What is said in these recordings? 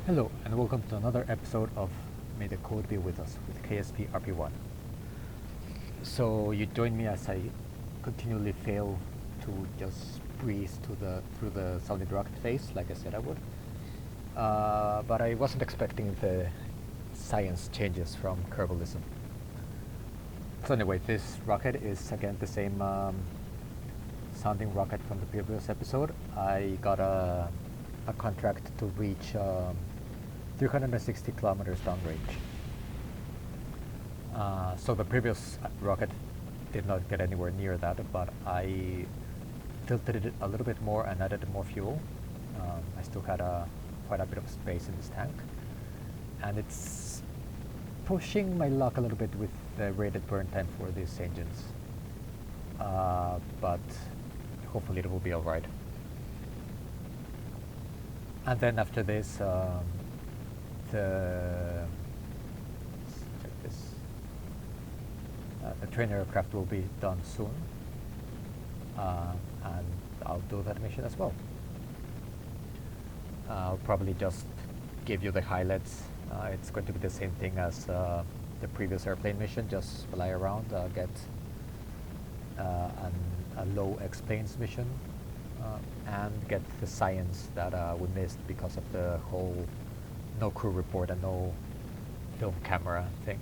Hello and welcome to another episode of May the Code Be With Us with KSP Rp-1. So you join me as I continually fail to just breeze through the solid rocket phase like I said I would. But I wasn't expecting the science changes from Kerbalism. So anyway, this rocket is again the same sounding rocket from the previous episode. I got a contract to reach 360 kilometers downrange. So the previous rocket did not get anywhere near that, but I tilted it a little bit more and added more fuel. I still had quite a bit of space in this tank, and it's pushing my luck a little bit with the rated burn time for these engines. But hopefully it will be alright. And then after this, the trainer aircraft will be done soon, and I'll do that mission as well. I'll probably just give you the highlights. It's going to be the same thing as the previous airplane mission, just fly around, get a low X-planes mission, and get the science that we missed because of the whole no crew report and no film camera thing.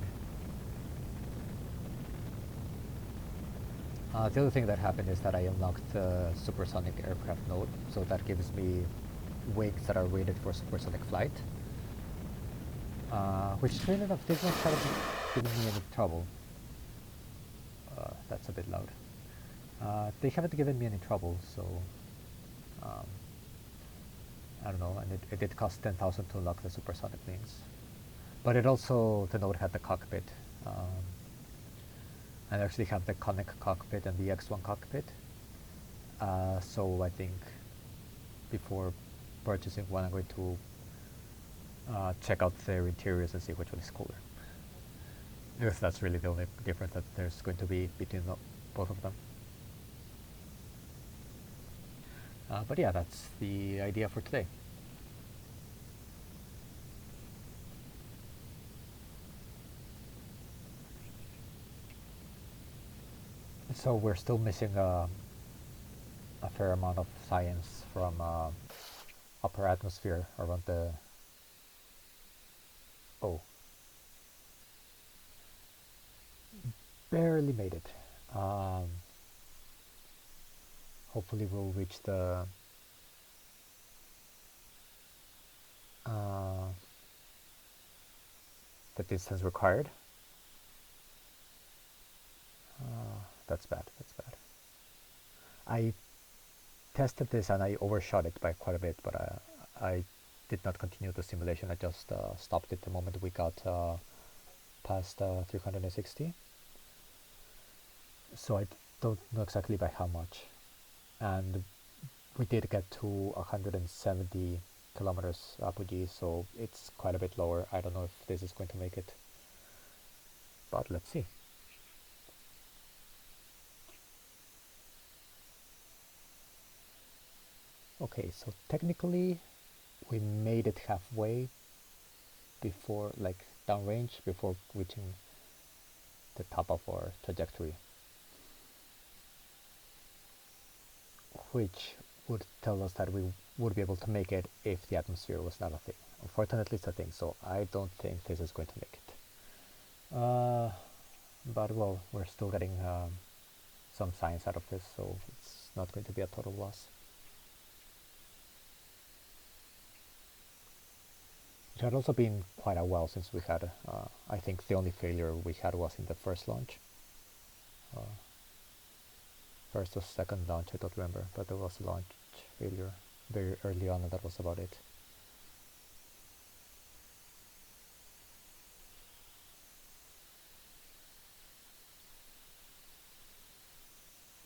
The other thing that happened is that I unlocked the supersonic aircraft node, so that gives me wings that are rated for supersonic flight. Which, straight enough, did not haven't given me any trouble. That's a bit loud. They haven't given me any trouble, so I don't know, and it did cost 10,000 to unlock the supersonic wings. But it also, the node had the cockpit. I actually have the Conic cockpit and the X1 cockpit. So I think before purchasing one, I'm going to check out their interiors and see which one is cooler. Because that's really the only difference that there's going to be between both of them. But yeah, that's the idea for today. So we're still missing a fair amount of science from upper atmosphere around the... Oh. Barely made it. Hopefully we'll reach the distance required. That's bad, that's bad. I tested this and I overshot it by quite a bit, but I did not continue the simulation. I just stopped it the moment we got past 360. So I don't know exactly by how much. And we did get to 170 kilometers apogee, so it's quite a bit lower. I don't know if this is going to make it, but let's see. Okay, so technically we made it halfway before, like downrange, before reaching the top of our trajectory, which would tell us that we would be able to make it if the atmosphere was not a thing. Unfortunately, it's a thing, so I don't think this is going to make it. But well, we're still getting some science out of this, so it's not going to be a total loss. It had also been quite a while since we had, I think the only failure we had was in the first launch. First or second launch, I don't remember, but there was a launch failure very early on, and that was about it.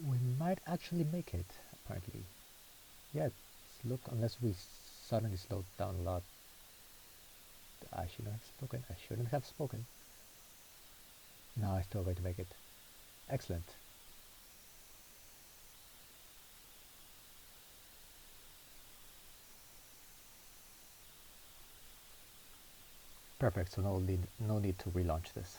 We might actually make it, apparently. Yeah, look, unless we suddenly slowed down a lot. I shouldn't have spoken. I shouldn't have spoken. No, I'm still going to make it. Excellent. Perfect, so no need to relaunch this.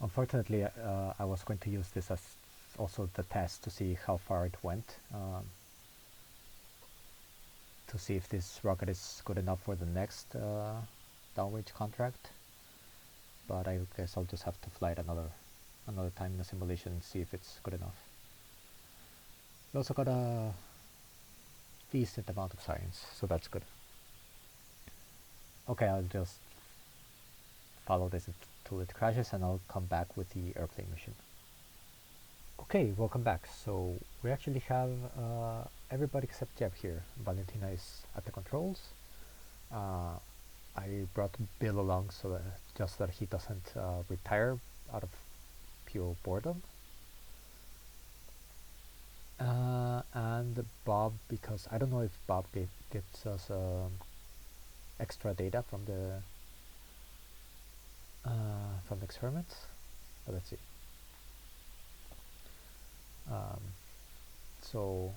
Unfortunately, I was going to use this as also the test to see how far it went, to see if this rocket is good enough for the next downrange contract. But I guess I'll just have to fly it another time in the simulation and see if it's good enough. We also got a decent amount of science, so that's good. Okay, I'll just follow this until it crashes and I'll come back with the airplane mission. Okay, welcome back. So we actually have everybody except Jeb here. Valentina is at the controls. I brought Bill along so that just that he doesn't retire out of pure boredom. And Bob, because I don't know if Bob gives us extra data from the experiments, but let's see. So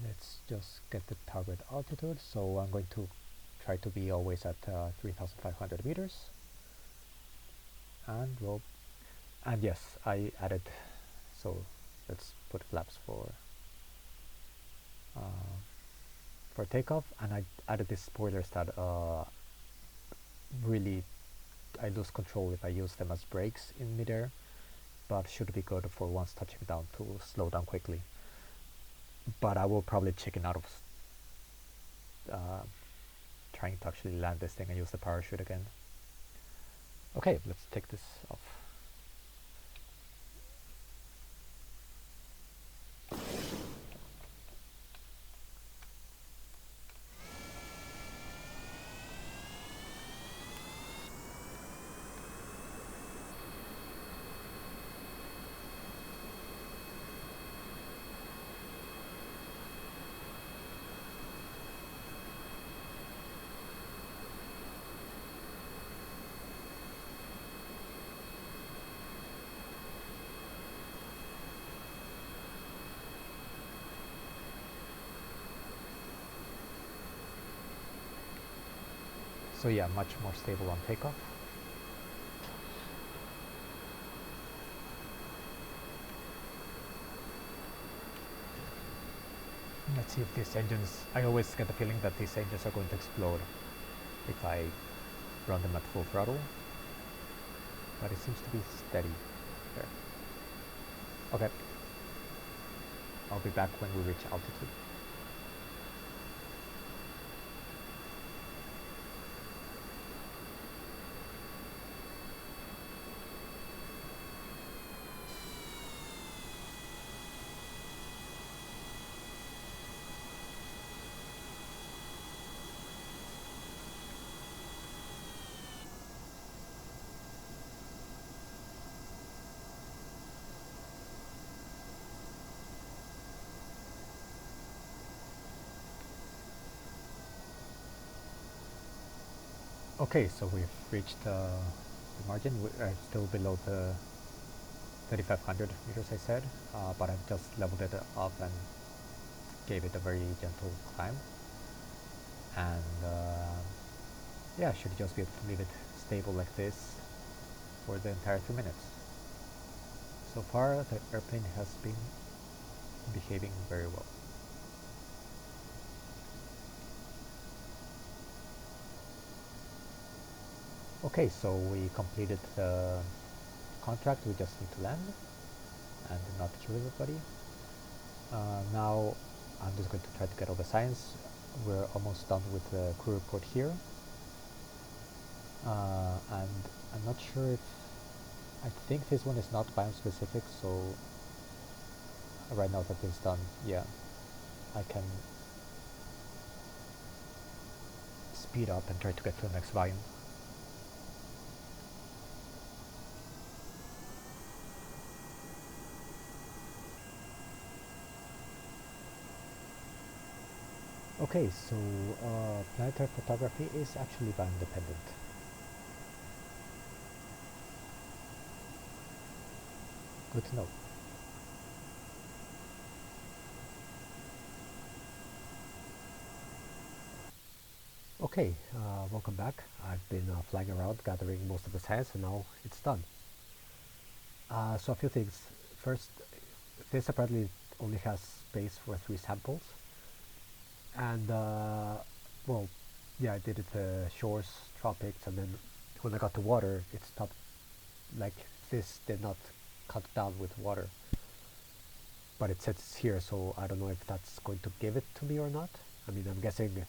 let's just get the target altitude. So I'm going to try to be always at 3,500 meters, and roll. And yes, I added. So let's put flaps for takeoff, and I added these spoilers that really I lose control if I use them as brakes in midair, but should be good for once touching down to slow down quickly. But I will probably chicken out of trying to actually land this thing and use the parachute again. Okay, let's take this off. So yeah, much more stable on takeoff. Let's see if these engines, I always get the feeling that these engines are going to explode if I run them at full throttle, but it seems to be steady there. Okay, I'll be back when we reach altitude. Okay, so we've reached the margin. We're still below the 3,500 meters I said, but I've just leveled it up and gave it a very gentle climb. And yeah, I should just be able to leave it stable like this for the entire 2 minutes. So far, the airplane has been behaving very well. Okay, so we completed the contract. We just need to land and not kill everybody. Now I'm just going to try to get all the science. We're almost done with the crew report here. And I'm not sure if, I think this one is not biome specific, so right now that this is done, yeah, I can speed up and try to get to the next biome. Okay, so planetary photography is actually biome dependent. Good to know. Okay, welcome back. I've been flying around gathering most of the science and now it's done. So a few things. First, this apparently only has space for 3 samples. And, well, yeah, I did it shores, tropics, and then when I got to water, it stopped, like, this did not cut down with water. But it says here, so I don't know if that's going to give it to me or not. I mean, I'm guessing it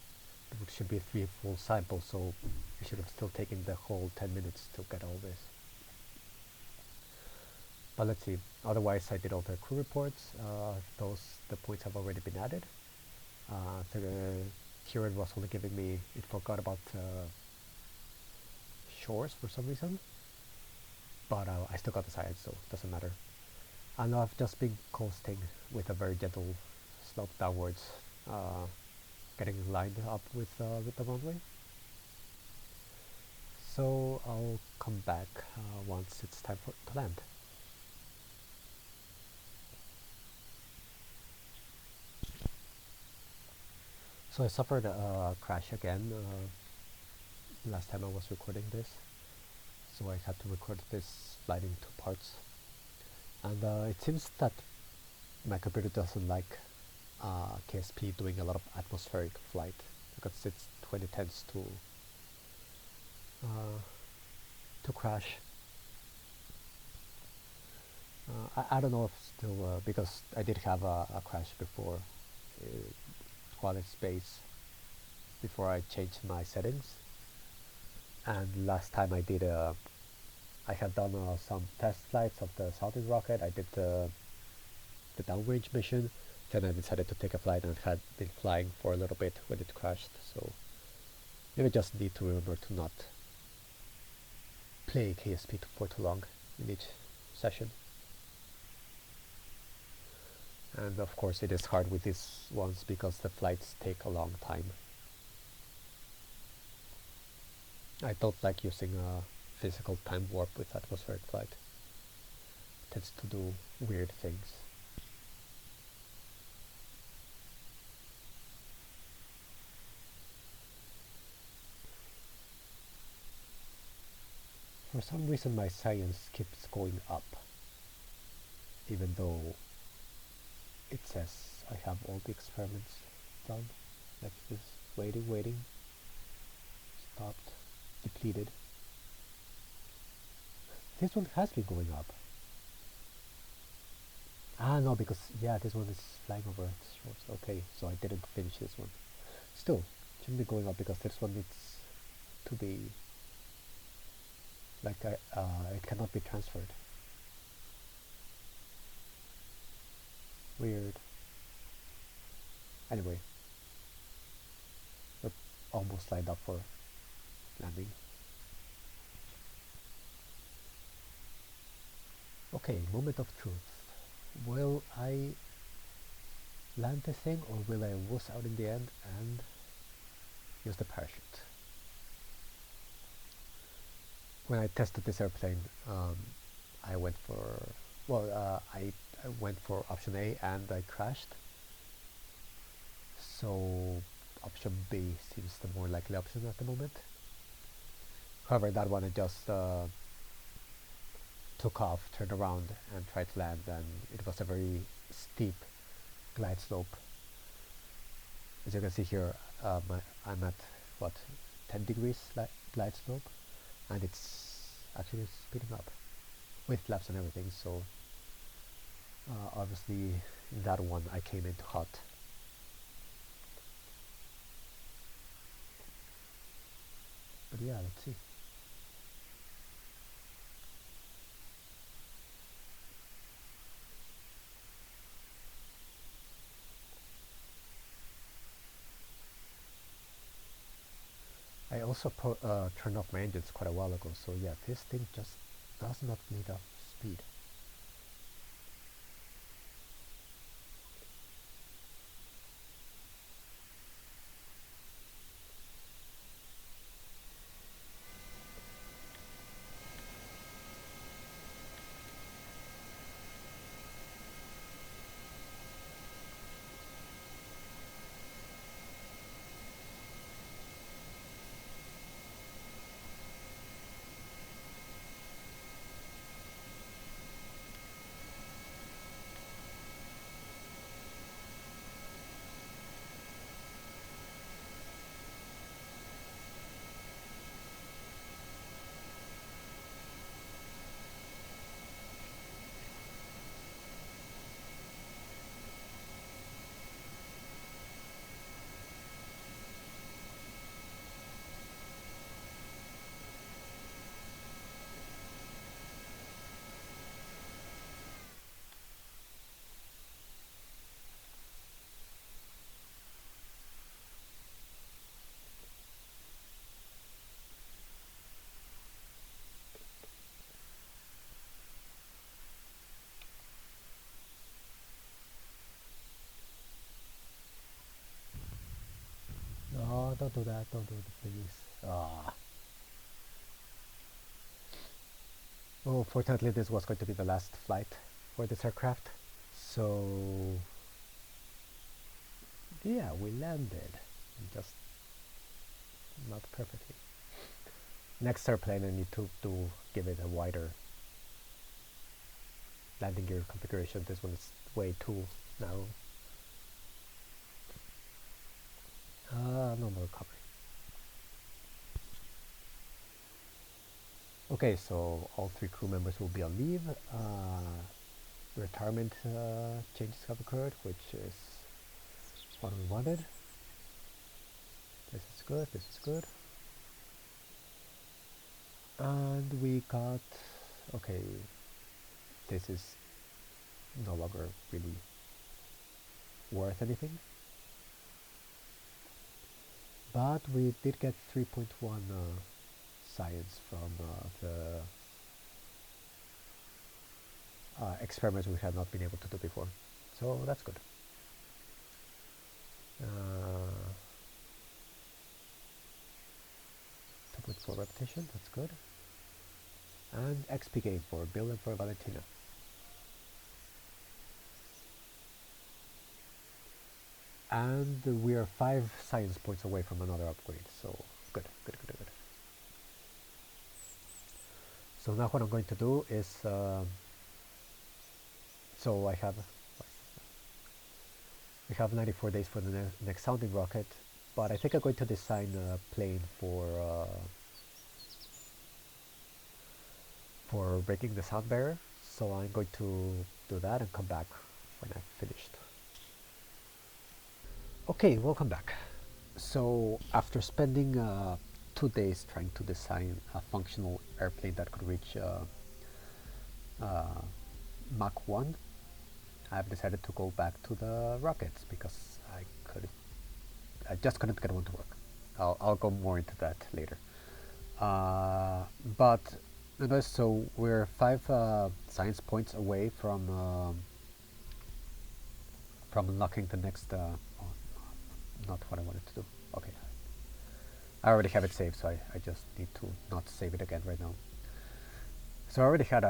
should be 3 full samples, so you should have still taken the whole 10 minutes to get all this. But let's see. Otherwise, I did all the crew reports. The points have already been added. Here it was only giving me, it forgot about shores for some reason. But I still got the science, so it doesn't matter. And I've just been coasting with a very gentle slope downwards, getting lined up with the runway. So I'll come back once it's time to land. So I suffered a crash again last time I was recording this. So I had to record this flight in 2 parts. And it seems that my computer doesn't like KSP doing a lot of atmospheric flight because it's 20 tends to crash. I don't know if still because I did have a crash before while in space before I changed my settings. And last time I did I had done some test flights of the Southern rocket. I did the downrange mission. Then I decided to take a flight and had been flying for a little bit when it crashed. So maybe just need to remember to not play KSP for too long in each session. And of course it is hard with these ones because the flights take a long time. I don't like using a physical time warp with atmospheric flight. It tends to do weird things. For some reason my science keeps going up, even though it says I have all the experiments done, like this, waiting, stopped, depleted. This one has been going up. Ah no, because yeah, this one is flying over shores. Okay, so I didn't finish this one. Still, it shouldn't be going up because this one needs to be like it cannot be transferred. Weird. Anyway, we're almost lined up for landing. Okay, moment of truth. Will I land the thing or will I wuss out in the end and use the parachute? When I tested this airplane, I went for, I went for option A and I crashed. So option B seems the more likely option at the moment. However, that one I just took off, turned around and tried to land, and it was a very steep glide slope. As you can see here, I'm at what, 10 degrees glide slope, and it's actually speeding up with flaps and everything. So obviously in that one I came in hot. But yeah, let's see. I also turned off my engines quite a while ago, so yeah, this thing just does not need enough speed. Don't do that, don't do it, please. Ah. Oh, fortunately this was going to be the last flight for this aircraft. So, yeah, we landed. Just not perfectly. Next airplane I need to give it a wider landing gear configuration. This one is way too narrow. No more recovery. Okay, so all 3 crew members will be on leave. Retirement changes have occurred, which is what we wanted. This is good, this is good. And we got, okay, this is no longer really worth anything. But we did get 3.1 science from the experiments we had not been able to do before. So that's good. 2.4 repetition, that's good. And XP gain for Bill and for Valentina. And we are 5 science points away from another upgrade, so good, good, good, good. So now what I'm going to do is, so we have 94 days for the next sounding rocket, but I think I'm going to design a plane for breaking the sound barrier. So I'm going to do that and come back when I've finished. Okay, welcome back. So after spending 2 days trying to design a functional airplane that could reach Mach 1, I've decided to go back to the rockets because I just couldn't get one to work. I'll go more into that later. But anyways, so we're 5 science points away from unlocking the next. Not what I wanted to do. Okay, I already have it saved, so I just need to not save it again right now. So I already had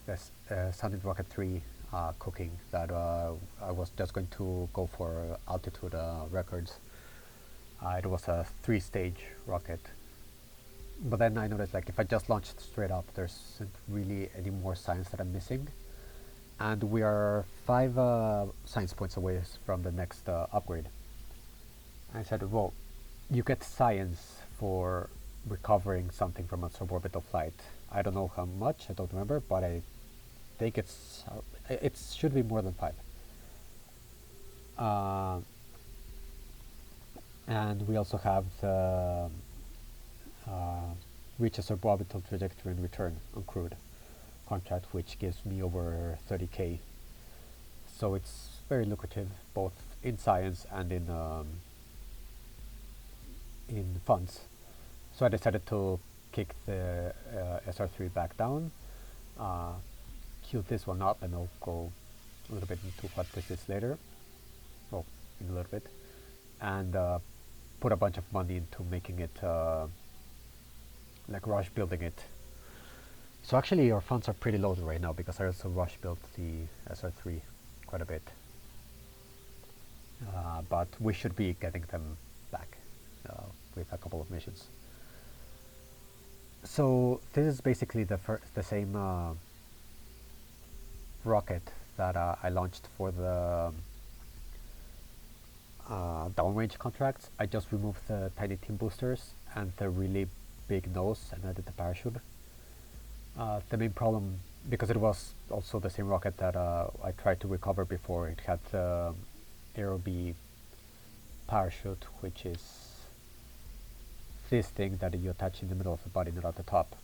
this Sounding Rocket 3 cooking that I was just going to go for altitude records. It was a 3-stage rocket, but then I noticed like if I just launched straight up, there isn't really any more science that I'm missing, and we are 5 science points away from the next upgrade. I said, well, you get science for recovering something from a suborbital flight. I don't know how much, I don't remember, but I think it should be more than 5. And we also have the reach a suborbital trajectory and return uncrewed contract, which gives me over 30k. So it's very lucrative, both in science and in funds. So I decided to kick the SR3 back down, queue this one up, and I'll go a little bit into what this is later, well, in a little bit, and put a bunch of money into making it, like rush building it. So actually our funds are pretty low right now because I also rush built the SR3 quite a bit. But we should be getting them back with a couple of missions. So this is basically the same rocket that I launched for the downrange contracts. I just removed the tiny team boosters and the really big nose and added the parachute. The main problem, because it was also the same rocket that I tried to recover before, it had the Aero B parachute, which is this thing that you attach in the middle of the body, not at the top.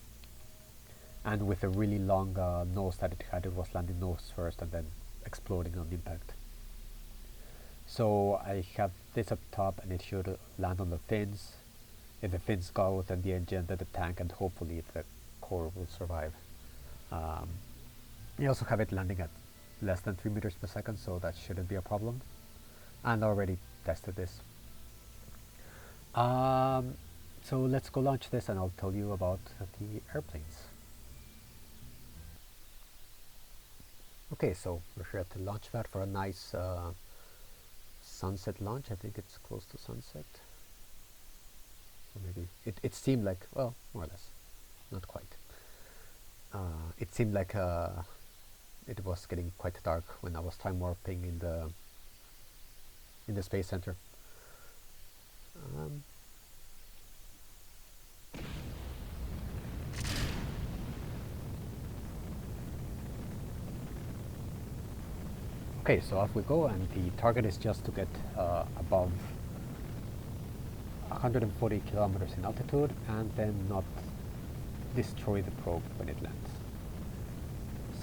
And with a really long nose that it had, it was landing nose first and then exploding on impact. So I have this up top and it should land on the fins. If the fins go, then the engine, then the tank, and hopefully the core will survive. You also have it landing at less than 3 meters per second, so that shouldn't be a problem. And I already tested this. Um, so let's go launch this and I'll tell you about the airplanes. Okay, so we're here at the launch pad for a nice sunset launch. I think it's close to sunset. Or maybe it seemed like, well, more or less, not quite. It seemed like it was getting quite dark when I was time warping in the space center. Okay, so off we go, and the target is just to get above 140 kilometers in altitude and then not destroy the probe when it lands.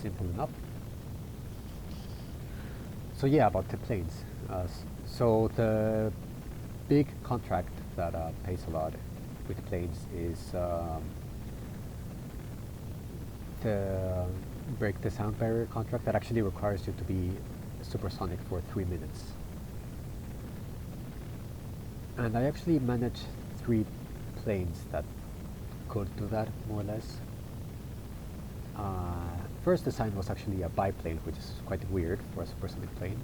Simple enough. So yeah, about the planes. So the big contract that pays a lot with planes is the break the sound barrier contract that actually requires you to be supersonic for 3 minutes. And I actually managed 3 planes that could do that, more or less. First design was actually a biplane, which is quite weird for a supersonic plane.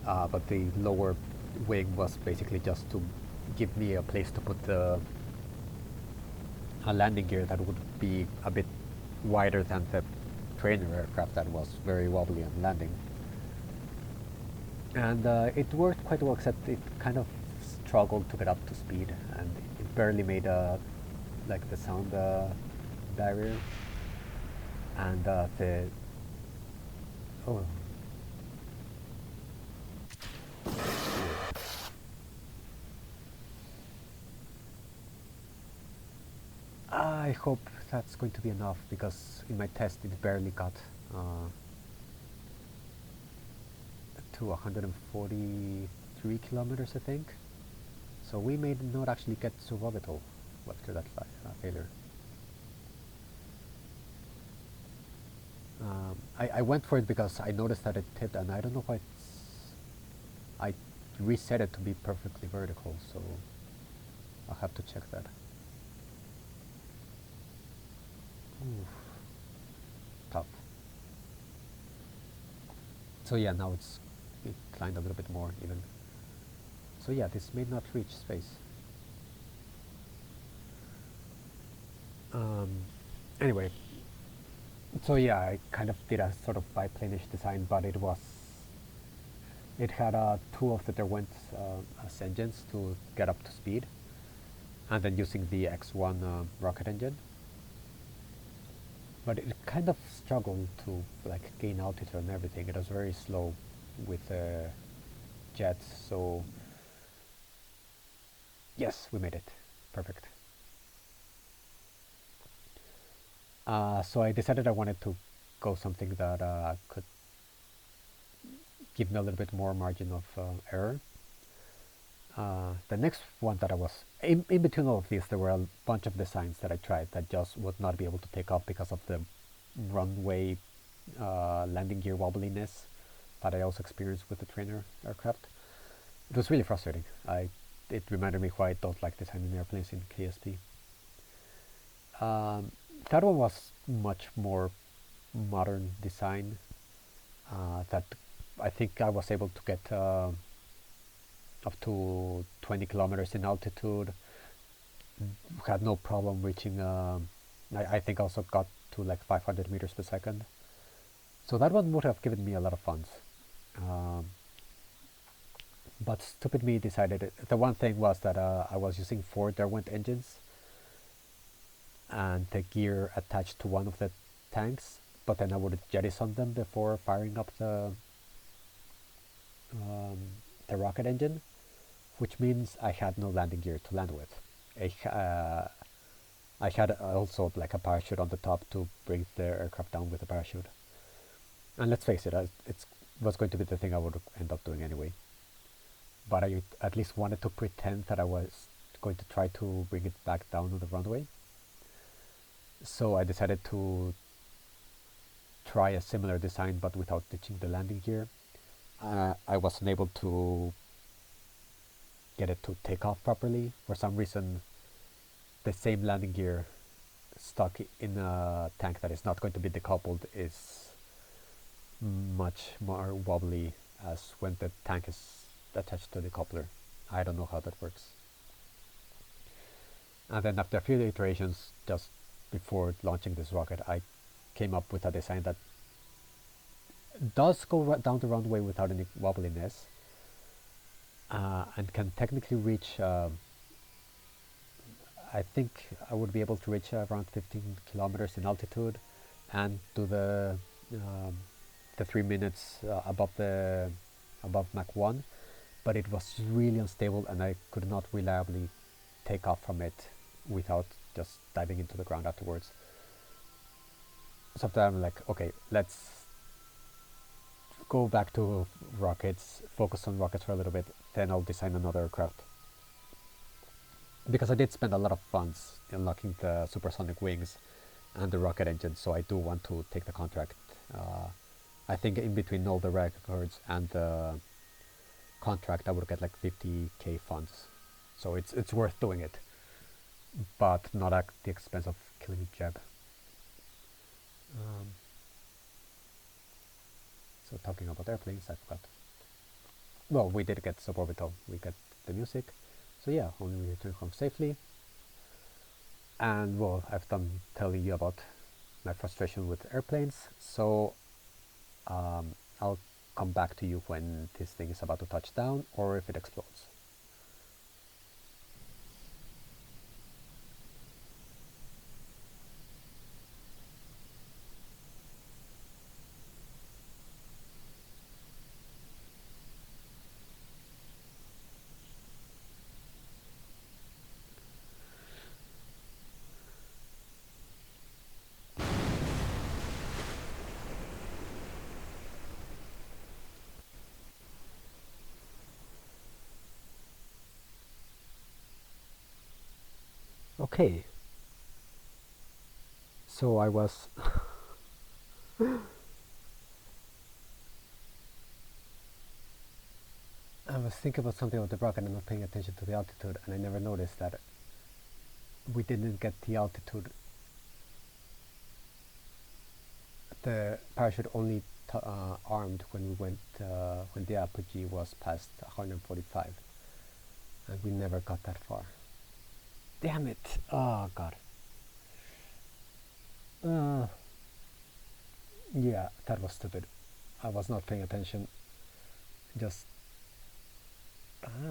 But the lower wing was basically just to give me a place to put a landing gear that would be a bit wider than the trainer aircraft that was very wobbly on landing. And it worked quite well, except it kind of struggled to get up to speed, and it barely made like the sound barrier. And the oh, I hope that's going to be enough, because in my test it barely got to 143 kilometers, I think. So we may not actually get suborbital after that failure. I went for it because I noticed that it tipped, and I don't know why I reset it to be perfectly vertical, so I'll have to check that. Oof. Tough. So yeah, now it climbed a little bit more even. So yeah, this may not reach space. Anyway, so yeah, I kind of did a sort of biplane-ish design, but it had 2 of the Derwent as engines to get up to speed, and then using the X1 rocket engine. But it kind of struggled to like gain altitude and everything. It was very slow with jets, so yes, we made it. Perfect. So I decided I wanted to go something that could give me a little bit more margin of error. The next one that I was, in between all of these, there were a bunch of designs that I tried that just would not be able to take off because of the runway landing gear wobbliness that I also experienced with the trainer aircraft. It was really frustrating. It reminded me why I don't like designing airplanes in KSP. That one was much more modern design that I think I was able to get up to 20 kilometers in altitude. Had no problem reaching, I think also got to like 500 meters per second. So that one would have given me a lot of fun. But stupid me decided the one thing was that I was using 4 Derwent engines and the gear attached to one of the tanks, but then I would jettison them before firing up the rocket engine, which means I had no landing gear to land with. I had also like a parachute on the top to bring the aircraft down with a parachute. And let's face it, it was going to be the thing I would end up doing anyway. But I at least wanted to pretend that I was going to try to bring it back down on the runway. So I decided to try a similar design but without ditching the landing gear. I wasn't able to get it to take off properly. For some reason, the same landing gear stuck in a tank that is not going to be decoupled is much more wobbly as when the tank is attached to the coupler. I don't know how that works. And then after a few iterations, just before launching this rocket, I came up with a design that does go down the runway without any wobbliness, and can technically reach, I think I would be able to reach around 15 kilometers in altitude and do the 3 minutes above Mach 1, but it was really unstable and I could not reliably take off from it without just diving into the ground afterwards. So after I'm like, okay, let's go back to rockets, focus on rockets for a little bit, then I'll design another aircraft. Because I did spend a lot of funds unlocking the supersonic wings and the rocket engine, so I do want to take the contract. I think in between all the records and the contract I would get like 50k funds, so it's worth doing it, but not at the expense of killing Jeb. So talking about airplanes, I forgot. Well, we did get suborbital, we got the music, so yeah, only we returned home safely. And well, I've done telling you about my frustration with airplanes, so I'll come back to you when this thing is about to touch down or if it explodes. Okay, so I was thinking about something about the rocket and not paying attention to the altitude, and I never noticed that we didn't get the altitude. The parachute only armed when we went when the apogee was past 145, and we never got that far. Damn it! Oh god. Yeah, that was stupid. I was not paying attention. Just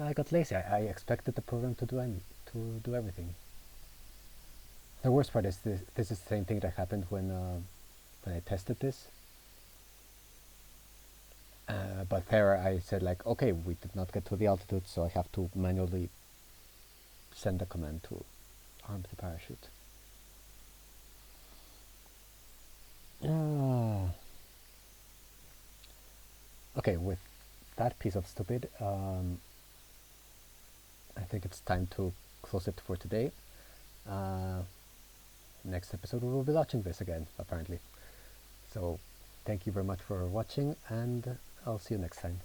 I got lazy. I expected the program to do everything. The worst part is this is the same thing that happened when I tested this. But there I said like, okay, we did not get to the altitude, so I have to manually send a command to arm the parachute. Okay, with that piece of stupid, I think it's time to close it for today. Next episode we will be watching this again, apparently. So thank you very much for watching, and I'll see you next time.